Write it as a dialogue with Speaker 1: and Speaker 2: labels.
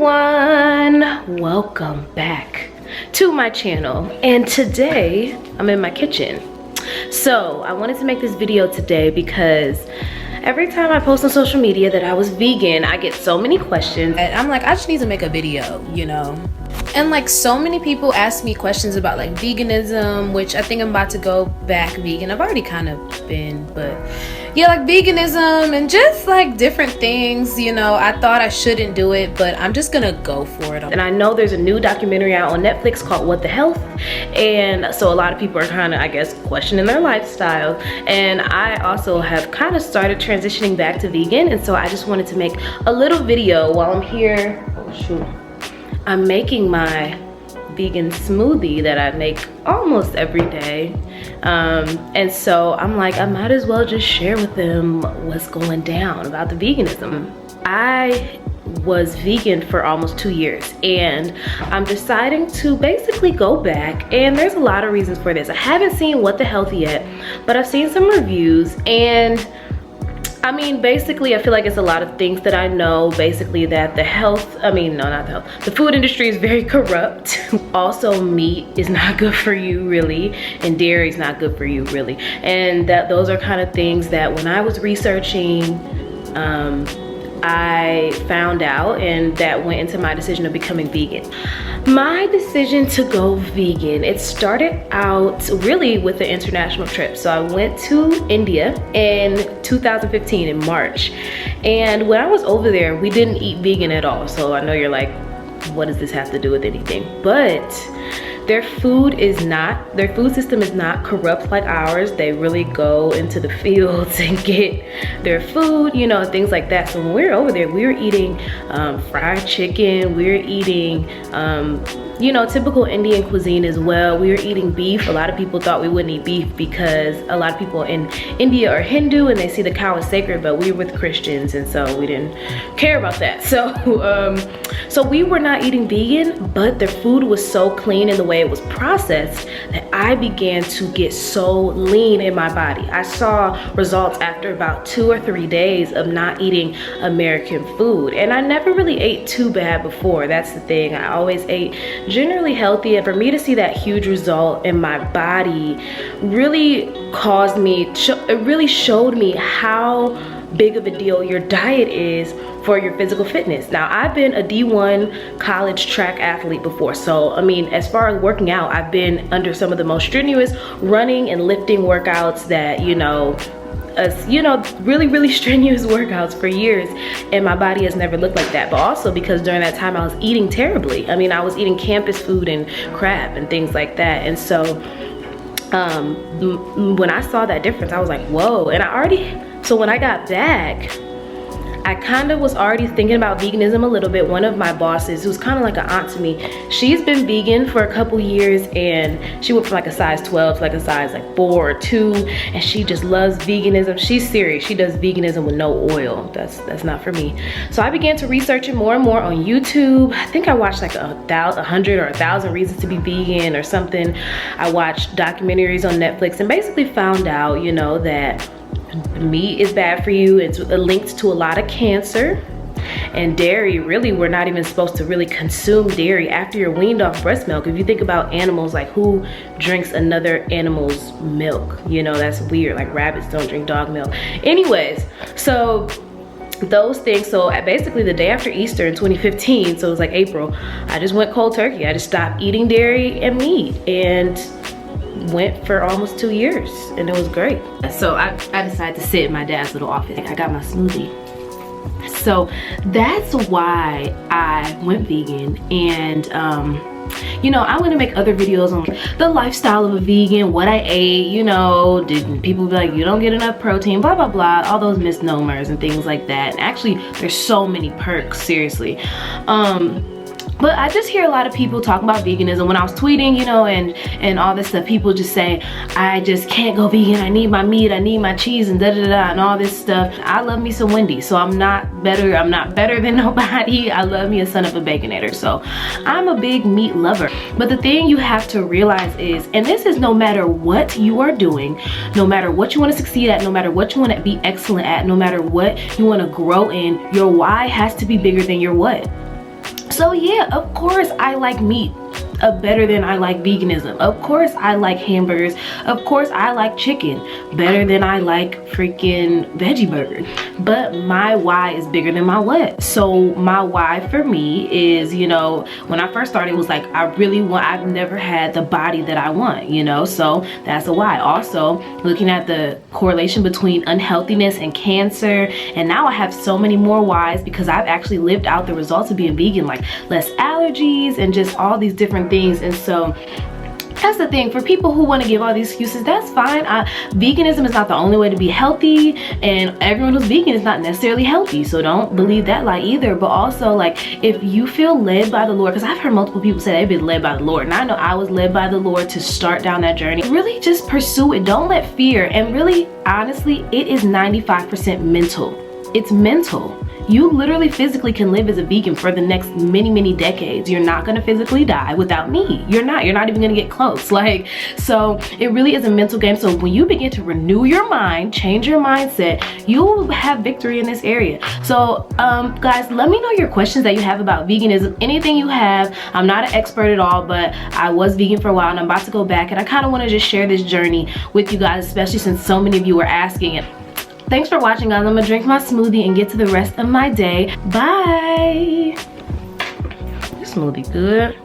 Speaker 1: everyone, welcome back to my channel. And today I'm in my kitchen. So I wanted to make this video today because every time I post on social media that I was vegan, I get so many questions and I'm like, I just need to make a video, you know. And like so many people ask me questions about like veganism, which I think I'm about to go back vegan. I've already kind of been, but yeah, like veganism and just like different things, you know. I thought I shouldn't do it, but I'm just gonna go for it. And I know there's a new documentary out on Netflix called What the Health, and so a lot of people are kind of, I guess, questioning their lifestyle. And I also have kind of started transitioning back to vegan, and so I just wanted to make a little video while I'm here. Oh shoot, I'm making my vegan smoothie that I make almost every day, and so I'm like, I might as well just share with them what's going down about the veganism. I was vegan for almost 2 years and I'm deciding to basically go back, and there's a lot of reasons for this. I haven't seen What the Health yet, but I've seen some reviews, and I mean, basically, I feel like it's a lot of things that I know. Basically, that the food industry is very corrupt. Also, meat is not good for you, really, and dairy is not good for you, really. And that those are kind of things that when I was researching, I found out, and that went into my decision of becoming vegan. My decision to go vegan, it started out really with an international trip. So I went to India in 2015 in March. And when I was over there, we didn't eat vegan at all. So I know you're like, what does this have to do with anything? But their food system is not corrupt like ours. They really go into the fields and get their food, you know, things like that. So when we were over there, we were eating fried chicken, we were eating you know, typical Indian cuisine as well. We were eating beef. A lot of people thought we wouldn't eat beef because a lot of people in India are Hindu and they see the cow as sacred, but we were with Christians, and so we didn't care about that. So so we were not eating vegan, but the food was so clean in the way it was processed that I began to get so lean in my body. I saw results after about 2 or 3 days of not eating American food, and I never really ate too bad before. That's the thing. I always ate generally healthy, and for me to see that huge result in my body really caused me, it really showed me how big of a deal your diet is for your physical fitness. Now, I've been a D1 college track athlete before, so I mean, as far as working out, I've been under some of the most strenuous running and lifting workouts that, you know, really strenuous workouts for years, and my body has never looked like that. But also because during that time I was eating terribly. I mean, I was eating campus food and crap and things like that, and so when I saw that difference, I was like, whoa. And so when I got back, I kind of was already thinking about veganism a little bit. One of my bosses, who's kind of like an aunt to me, she's been vegan for a couple years, and she went from like a size 12 to like a size like 4 or 2, and she just loves veganism. She's serious. She does veganism with no oil. That's not for me. So I began to research it more and more on YouTube. I think I watched like 100 or 1,000 reasons to be vegan or something. I watched documentaries on Netflix and basically found out, you know, that meat is bad for you. It's linked to a lot of cancer. And dairy, really, we're not even supposed to really consume dairy after you're weaned off breast milk. If you think about animals, like who drinks another animal's milk? You know, that's weird. Like rabbits don't drink dog milk. Anyways, so those things. So basically the day after Easter in 2015, so it was like April, I just went cold turkey. I just stopped eating dairy and meat, and went for almost 2 years, and it was great. So I decided to sit in my dad's little office. I got my smoothie. So that's why I went vegan. And you know, I'm gonna make other videos on the lifestyle of a vegan, what I ate, you know, did people be like, you don't get enough protein, blah, blah, blah, all those misnomers and things like that. And actually, there's so many perks, seriously. But I just hear a lot of people talking about veganism. When I was tweeting, you know, and all this stuff, people just say, I just can't go vegan. I need my meat, I need my cheese, and da-da-da-da, and all this stuff. I love me some Wendy's, so I'm not better than nobody. I love me a son of a Baconator, so I'm a big meat lover. But the thing you have to realize is, and this is no matter what you are doing, no matter what you want to succeed at, no matter what you want to be excellent at, no matter what you want to grow in, your why has to be bigger than your what. So yeah, of course I like meat better than I like veganism. Of course I like hamburgers. Of course I like chicken better than I like freaking veggie burger. But my why is bigger than my what. So my why for me is, you know, when I first started, it was like, I've never had the body that I want, you know, so that's a why. Also, looking at the correlation between unhealthiness and cancer, and now I have so many more whys because I've actually lived out the results of being vegan, like less allergies and just all these different things. And so that's the thing, for people who want to give all these excuses, that's fine. Veganism is not the only way to be healthy, and everyone who's vegan is not necessarily healthy, so don't believe that lie either. But also, like, if you feel led by the Lord, because I've heard multiple people say they've been led by the Lord, and I know I was led by the Lord to start down that journey, really just pursue it. Don't let fear, and really honestly, it is 95% mental. It's mental. You literally physically can live as a vegan for the next many decades. You're not gonna physically die without me. You're not even gonna get close. Like, so it really is a mental game. So when you begin to renew your mind, change your mindset, you will have victory in this area. So guys, let me know your questions that you have about veganism, anything you have. I'm not an expert at all, but I was vegan for a while and I'm about to go back, and I kind of want to just share this journey with you guys, especially since so many of you were asking it. Thanks for watching, guys. I'm gonna drink my smoothie and get to the rest of my day. Bye. This smoothie good.